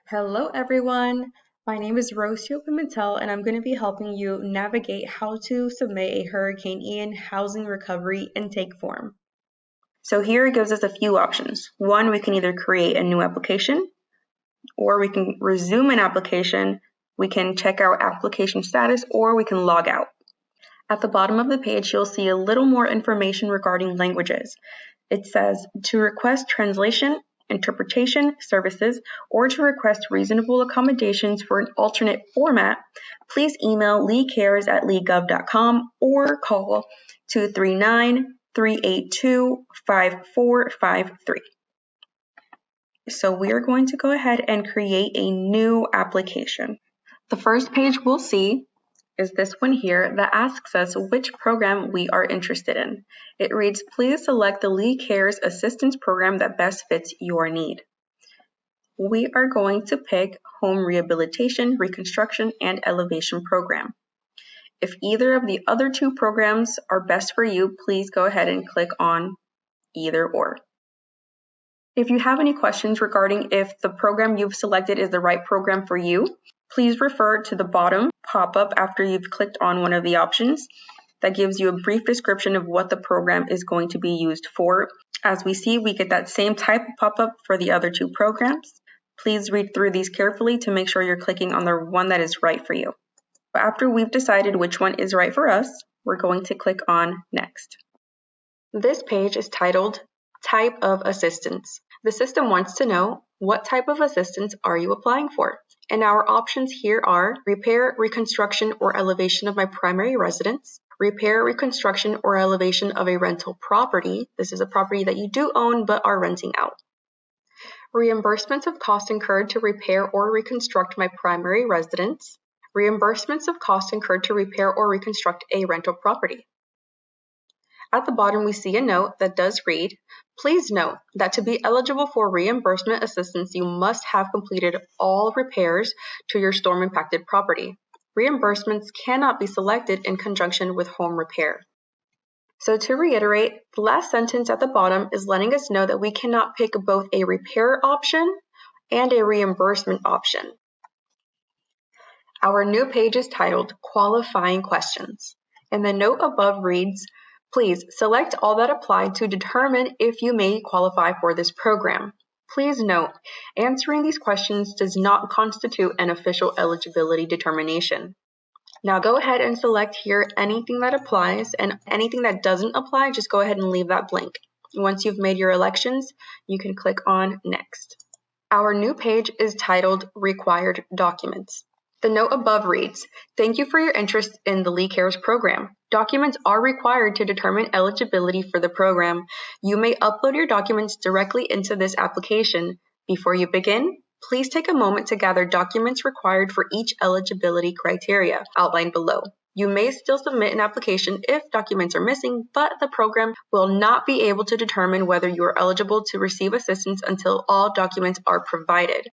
Hello everyone, my name is Rocio Pimentel and I'm going to be helping you navigate how to submit a Hurricane Ian housing recovery intake form. So here it gives us a few options. One, we can either create a new application or we can resume an application, we can check our application status, or we can log out. At the bottom of the page, you'll see a little more information regarding languages. It says to request translation, interpretation services, or to request reasonable accommodations for an alternate format, please email LeeCares@leegov.com or call 239-382-5453. So we are going to go ahead and create a new application. The first page we'll see is this one here that asks us which program we are interested in. It reads, please select the LeeCares assistance program that best fits your need. We are going to pick Home Rehabilitation, Reconstruction, and Elevation program. If either of the other two programs are best for you, please go ahead and click on either or. If you have any questions regarding if the program you've selected is the right program for you, please refer to the bottom pop-up after you've clicked on one of the options. That gives you a brief description of what the program is going to be used for. As we see, we get that same type of pop-up for the other two programs. Please read through these carefully to make sure you're clicking on the one that is right for you. After we've decided which one is right for us, we're going to click on Next. This page is titled Type of Assistance. The system wants to know what type of assistance are you applying for? And our options here are repair, reconstruction, or elevation of my primary residence, repair, reconstruction, or elevation of a rental property. This is a property that you do own but are renting out. Reimbursements of costs incurred to repair or reconstruct my primary residence, reimbursements of costs incurred to repair or reconstruct a rental property. At the bottom, we see a note that does read, please note that to be eligible for reimbursement assistance, you must have completed all repairs to your storm-impacted property. Reimbursements cannot be selected in conjunction with home repair. So to reiterate, the last sentence at the bottom is letting us know that we cannot pick both a repair option and a reimbursement option. Our new page is titled Qualifying Questions, and the note above reads, please select all that apply to determine if you may qualify for this program. Please note, answering these questions does not constitute an official eligibility determination. Now go ahead and select here anything that applies, and anything that doesn't apply, just go ahead and leave that blank. Once you've made your elections, you can click on Next. Our new page is titled Required Documents. The note above reads, thank you for your interest in the LeeCares program. Documents are required to determine eligibility for the program. You may upload your documents directly into this application. Before you begin, please take a moment to gather documents required for each eligibility criteria outlined below. You may still submit an application if documents are missing, but the program will not be able to determine whether you are eligible to receive assistance until all documents are provided.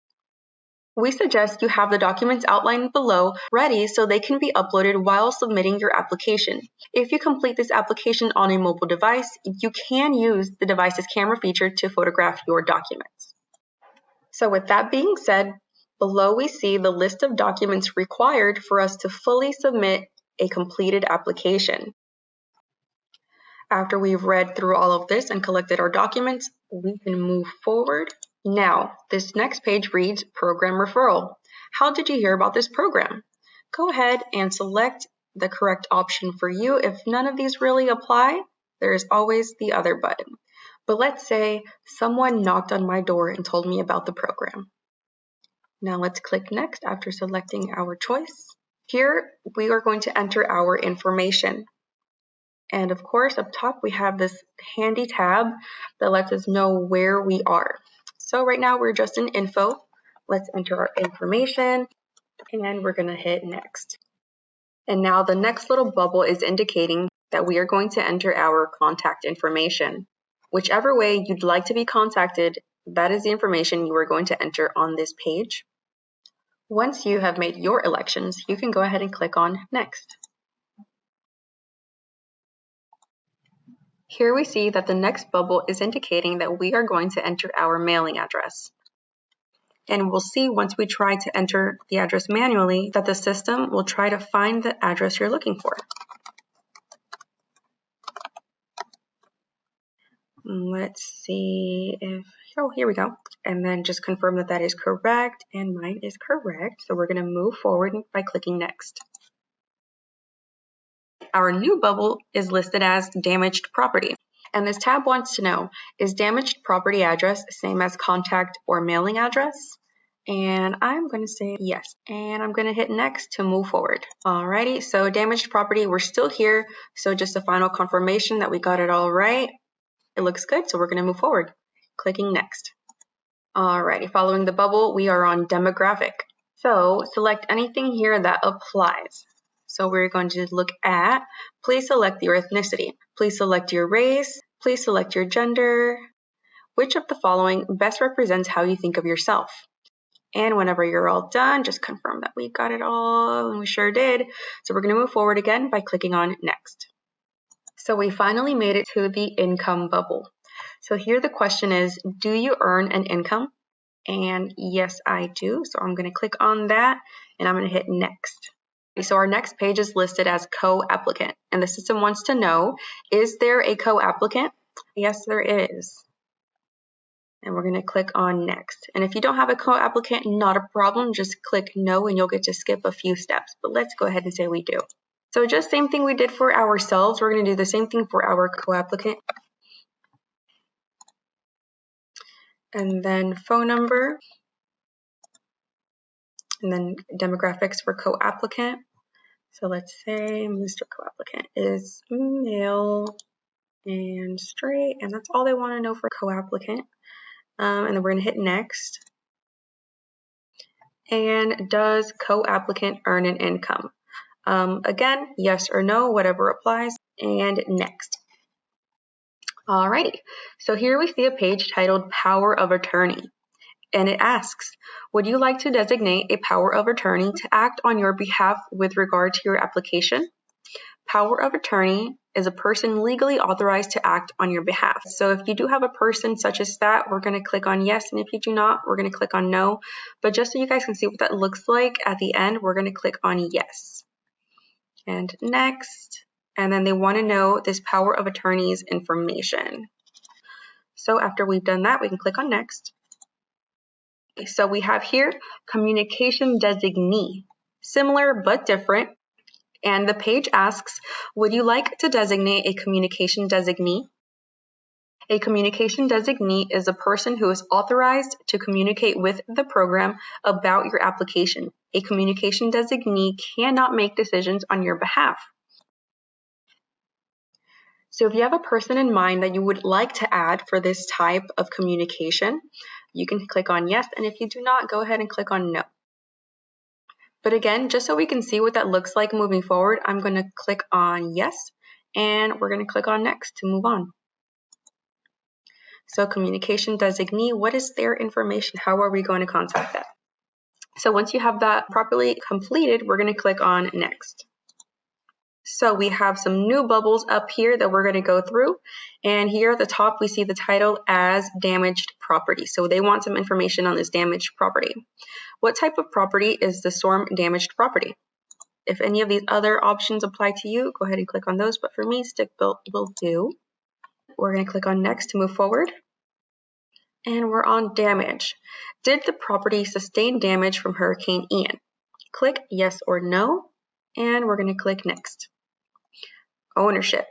We suggest you have the documents outlined below ready so they can be uploaded while submitting your application. If you complete this application on a mobile device, you can use the device's camera feature to photograph your documents. So with that being said, below we see the list of documents required for us to fully submit a completed application. After we've read through all of this and collected our documents, we can move forward. Now, this next page reads Program Referral. How did you hear about this program? Go ahead and select the correct option for you. If none of these really apply, there is always the other button. But let's say someone knocked on my door and told me about the program. Now let's click Next after selecting our choice. Here, we are going to enter our information. And of course, up top, we have this handy tab that lets us know where we are. So right now we're just in info. Let's enter our information and we're going to hit Next. And now the next little bubble is indicating that we are going to enter our contact information. Whichever way you'd like to be contacted, that is the information you are going to enter on this page. Once you have made your elections, you can go ahead and click on Next. Here we see that the next bubble is indicating that we are going to enter our mailing address. And we'll see once we try to enter the address manually that the system will try to find the address you're looking for. Let's see if, oh, here we go. And then just confirm that that is correct, and mine is correct. So we're going to move forward by clicking next. Our new bubble is listed as damaged property. And this tab wants to know, is damaged property address the same as contact or mailing address? And I'm going to say yes, and I'm going to hit next to move forward. Alrighty, so damaged property, we're still here. So just a final confirmation that we got it all right. It looks good, so we're going to move forward. Clicking next. Alrighty, following the bubble, we are on demographic. So select anything here that applies. So we're going to look at, please select your ethnicity. Please select your race. Please select your gender. Which of the following best represents how you think of yourself? And whenever you're all done, just confirm that we got it all, and we sure did. So we're going to move forward again by clicking on next. So we finally made it to the income bubble. So here the question is, do you earn an income? And yes, I do. So I'm going to click on that, and I'm going to hit next. So our next page is listed as co-applicant, and the system wants to know, is there a co-applicant? Yes, there is. And we're going to click on next. And if you don't have a co-applicant, not a problem. Just click no and you'll get to skip a few steps. But let's go ahead and say we do. So just same thing we did for ourselves. We're going to do the same thing for our co-applicant. And then phone number. And then demographics for co-applicant. So let's say Mr. Co-applicant is male and straight. And that's all they want to know for co-applicant. And then we're going to hit next. And does co-applicant earn an income? Again, yes or no, whatever applies, and next. Alrighty, so here we see a page titled Power of Attorney, and it asks, would you like to designate a power of attorney to act on your behalf with regard to your application? Power of attorney is a person legally authorized to act on your behalf. So if you do have a person such as that, we're going to click on yes, and if you do not, we're going to click on no. But just so you guys can see what that looks like at the end, we're going to click on yes. And next, and then they want to know this power of attorney's information. So after we've done that, we can click on next. Okay, so we have here communication designee, similar but different. And the page asks, would you like to designate a communication designee? A communication designee is a person who is authorized to communicate with the program about your application. A communication designee cannot make decisions on your behalf. So if you have a person in mind that you would like to add for this type of communication, you can click on yes, and if you do not, go ahead and click on no. But again, just so we can see what that looks like moving forward, I'm going to click on yes, and we're going to click on next to move on. So communication designee, what is their information? How are we going to contact them? So once you have that properly completed, we're going to click on next. So we have some new bubbles up here that we're going to go through. And here at the top, we see the title as damaged property. So they want some information on this damaged property. What type of property is the storm damaged property? If any of these other options apply to you, go ahead and click on those. But for me, stick built will do. We're going to click on next to move forward. And we're on damage. Did the property sustain damage from Hurricane Ian? Click yes or no. And we're going to click next. Ownership.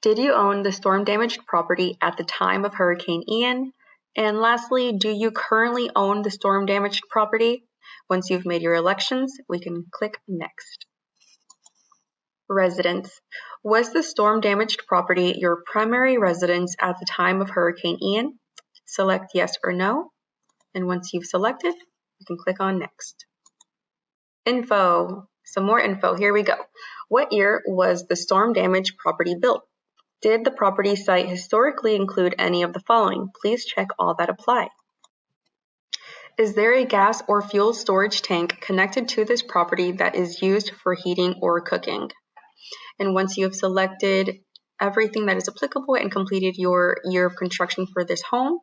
Did you own the storm damaged property at the time of Hurricane Ian? And lastly, do you currently own the storm damaged property? Once you've made your elections, we can click next. Residence. Was the storm damaged property your primary residence at the time of Hurricane Ian? Select yes or no. And once you've selected, you can click on next. Info. Some more info. Here we go. What year was the storm damaged property built? Did the property site historically include any of the following? Please check all that apply. Is there a gas or fuel storage tank connected to this property that is used for heating or cooking? And once you have selected everything that is applicable and completed your year of construction for this home,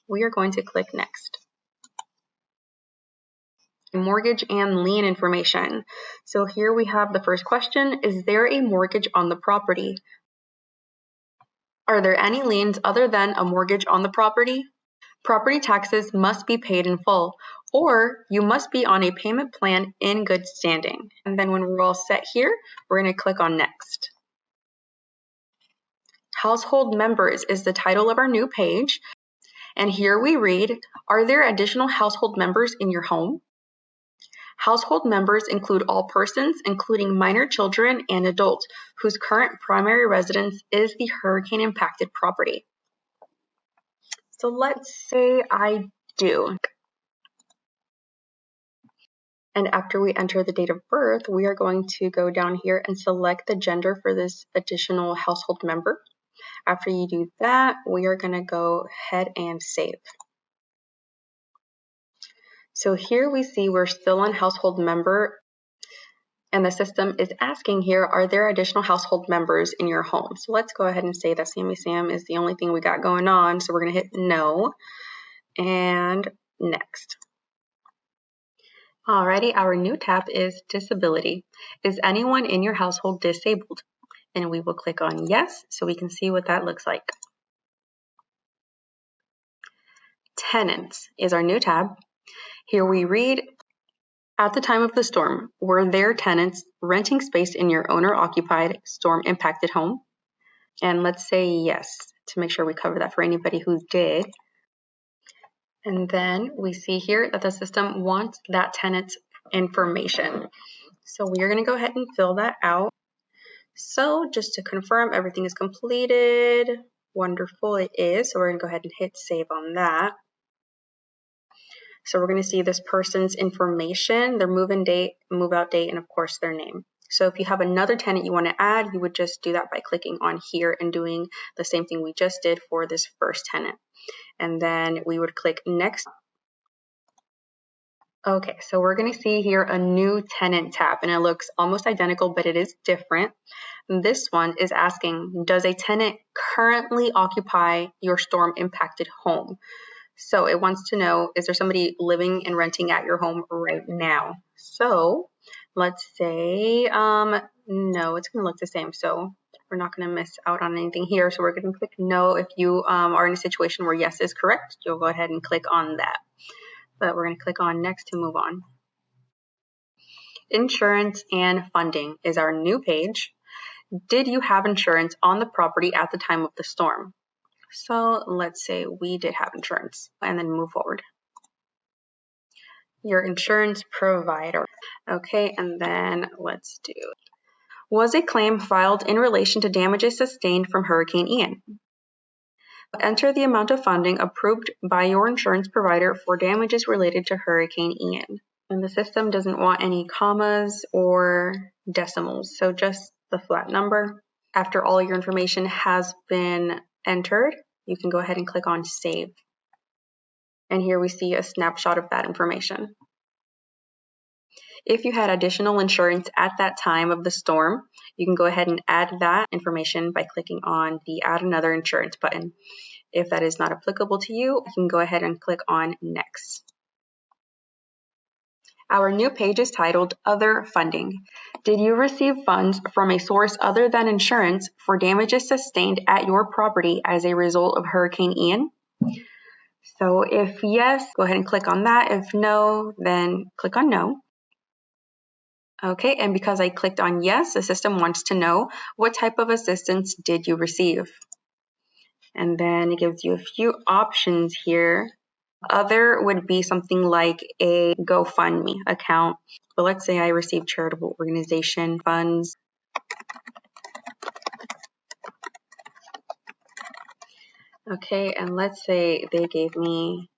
we are going to click next. Mortgage and lien information. So here we have the first question: is there a mortgage on the property? Are there any liens other than a mortgage on the property? Property taxes must be paid in full, or you must be on a payment plan in good standing. And then when we're all set here, we're going to click on Next. Household members is the title of our new page. And here we read, are there additional household members in your home? Household members include all persons, including minor children and adults, whose current primary residence is the hurricane-impacted property. So let's say I do. And after we enter the date of birth, we are going to go down here and select the gender for this additional household member. After you do that, we are going to go ahead and save. So here we see we're still on household member, and the system is asking here, are there additional household members in your home? So let's go ahead and say that Sammy Sam is the only thing we got going on. So we're going to hit no and next. Alrighty, our new tab is disability. Is anyone in your household disabled? And we will click on yes so we can see what that looks like. Tenants is our new tab. Here we read, at the time of the storm, were there tenants renting space in your owner-occupied storm-impacted home? And let's say yes to make sure we cover that for anybody who did. And then we see here that the system wants that tenant's information. So we are going to go ahead and fill that out. So just to confirm everything is completed, wonderful, it is. So we're going to go ahead and hit save on that. So we're going to see this person's information, their move-in date, move-out date, and of course their name. So if you have another tenant you want to add, you would just do that by clicking on here and doing the same thing we just did for this first tenant. And then we would click next. Okay, so we're going to see here a new tenant tab, and it looks almost identical, but it is different. This one is asking, does a tenant currently occupy your storm-impacted home? So it wants to know, is there somebody living and renting at your home right now? So let's say, no, it's going to look the same. So we're not going to miss out on anything here. So we're going to click no. If you are in a situation where yes is correct, you'll go ahead and click on that. But we're going to click on next to move on. Insurance and funding is our new page. Did you have insurance on the property at the time of the storm? So let's say we did have insurance, and then move forward. Your insurance provider. Okay, and then let's do, was a claim filed in relation to damages sustained from Hurricane Ian? Enter the amount of funding approved by your insurance provider for damages related to Hurricane Ian. And the system doesn't want any commas or decimals, so just the flat number. After all your information has been entered, you can go ahead and click on Save. And here we see a snapshot of that information. If you had additional insurance at that time of the storm, you can go ahead and add that information by clicking on the Add Another Insurance button. If that is not applicable to you, you can go ahead and click on Next. Our new page is titled Other Funding. Did you receive funds from a source other than insurance for damages sustained at your property as a result of Hurricane Ian? So if yes, go ahead and click on that. If no, then click on no. Okay, and because I clicked on yes, the system wants to know what type of assistance did you receive? And then it gives you a few options here. Other would be something like a GoFundMe account. But let's say I received charitable organization funds. Okay, and let's say they gave me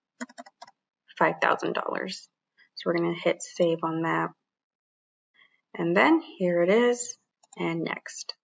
$5,000. So we're going to hit save on that. And then here it is, and next.